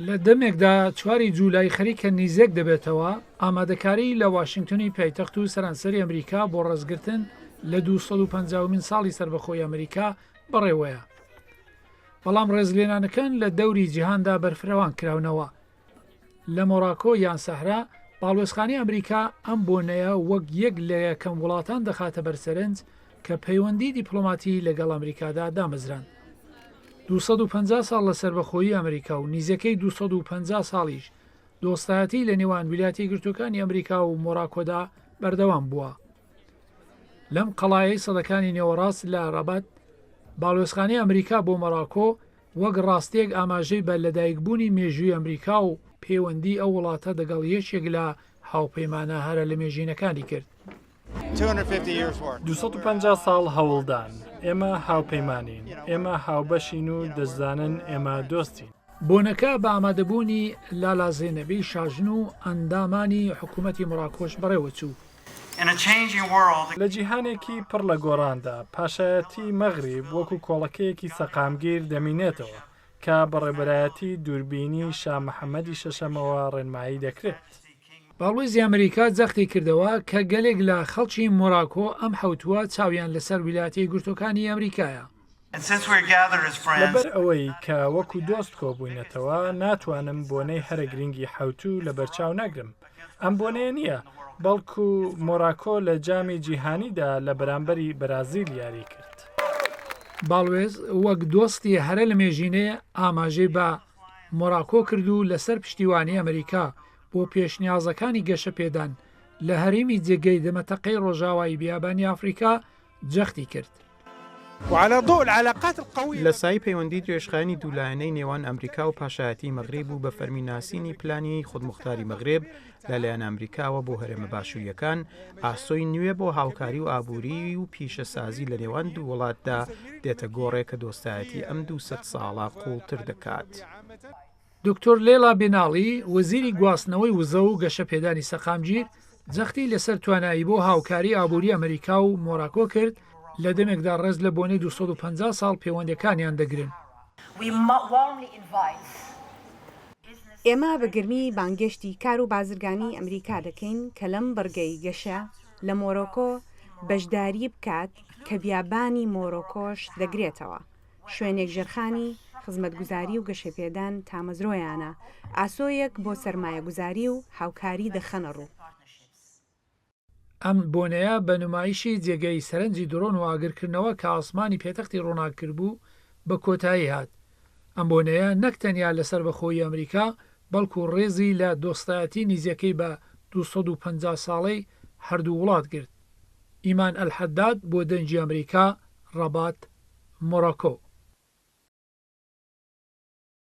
لە دەمێکدا 4 جوولای خەریکە نیزێک دەبێتەوە ئامادەکاری لە واشنگتنی پایتەخت و سەرانسەری ئەمریکا بۆ ڕێزگرتن لە 250مین ساڵی سەربەخۆی ئەمریکا بەڕێوەیە. بەڵام ڕێزلێنانەکان لە دەوری جیهاندا بەرفرەوان کراونەوە. لە مۆراکۆ یان سەحرا باڵوێزخانەی ئەمریکا ئەم بۆنەیە وەک یەک لە یەکەم وڵاتان دەخاتە بەرسەرنج کە پەیوەندی دیپلۆماتی لەگەڵ ئەمریکادا دامەزران. 250 ساڵ لە سەربەخۆیی ئەمریکا و نیزەکەی 250 ساڵیش دۆستایەتی لە نێوان ویلایەتە یەکگرتووەکانی ئەمریکا و مۆراکۆدا بەردەوام بووە. لەم قەڵایەی سەدەکانی نێوەڕاست لە ڕەبەت باڵوێزخانەی ئەمریکا بۆ مۆراکۆ وەک ڕاستێک ئاماژەی بە لەدایکبوونی مێژووی ئەمریکا و پەیوەندی ئەو وڵاتە دەگەڵ یەکێک لە هاوپەیمانە هەرە لە مێژینەکانی کرد. 250 ساڵ هەوڵدان، ئێمە هاوپەیمانین، ئێمە هاوبەشین و دەزانن ئێمە دۆستین. بۆنەکە بە ئامادەبوونی لالا زێنەبی شاژن و ئەندامانی حکوومەتی مۆراکۆش بەڕێوە چوو. لە جیهانێکی پڕ لە گۆڕاندا پاشایەتی مەغریب وەکو کۆڵەکەیەکی سەقامگیر دەمینێتەوە کە بەڕێبەرایەتی دووربینی شا مەحەممەدی شەشەمەوە ڕێنمایی دەکرێت. باڵوێزی ئەمریکا جەختی کردەوە کە گەلێک لە خەڵکی مۆراکۆ ئەم حوتووە چاویان لەسەر ویلایەتە یەکگرتووەکانی ئەمریکایە. لەبەر ئەوەی کە وەکو دۆست کۆبووینەتەوە ناتوانم بۆنەی هەرە گرنگی حوتوو لە بەرچاو نەگرم. ئەم بۆنەیە نییە، بەڵکو مۆراکۆ لە جامی جیهانیدا لە بەرامبەری بەرازیل یاری کرد. باڵوێز وەک دۆستی هەرە لە مێژینەیە ئاماژەی بە مۆراکۆ کرد و لەسەر پشتیوانی ئەمریکا بۆ پێشنیازەکانی گەشە پێدان لە هەرێمی جێگەی دەمەتەقەی ڕۆژاوایی بیابانی ئافریقا جەختی کرد. لە سای پەیوەندی درێژخانی دوولایەنەی نێوان ئەمریکا و پاشایەتی مەغریب و بە فەرمیناسینی پلانی خودمختاری مەغرب لەلایەن ئەمریکاوە بۆ هەرێمە باشووریەکان ئاسۆی نوێ بۆ هاوکاری و ئابووری و پیشەسازی لە نێوان دوو وڵاتدا دێتە گۆڕێک کە دۆستایەتی ئەم 200 ساڵە قوڵتر دەکات. دکتۆر لێلا بێناڵی وەزیری گواستنەوەی وزە و گەشە پێدانی سەقامگیر جەختی لەسەر توانایی بۆ هاوکاری ئابووری ئەمریکا و مۆراکۆ کرد لە دەمێکدا ڕێز لە بۆنەی 250 ساڵ پەیوەندەکانیان دەگرن. ئێمە بەگرمی بانگشتی کار و بازرگانی ئەمریکا دەکەین کە لەم بەرگەی گەشە لە مۆرۆکۆ بەشداری بکات کە بیابانی مۆرۆکۆش دەگرێتەوە. شوێنێک ژێرخانی خزمەتگوزاری و گەشەپێدان تامەزرۆیانە، ئاسۆیەک بۆ سەرمایە گوزاری و هاوکاری دەخەنە ڕوو. ئەم بۆنەیە بە نمایشی جێگەی سەرنجی درۆن و ئاگرکردنەوە کە ئاسمانی پێتەختی ڕۆناکرد بوو بە کۆتایی هات. ئەم بۆنەیە نەک تەنیا لەسەر بەخۆی ئەمریکا بەڵکو ڕێزی لە دۆستایەتی نیزیەکەی بە 250 ساڵەی هەردوو وڵات گرت. ئیمان ئەلحەداد بۆ دەنجی ئەمریکا، ڕەبات، مۆراکۆ.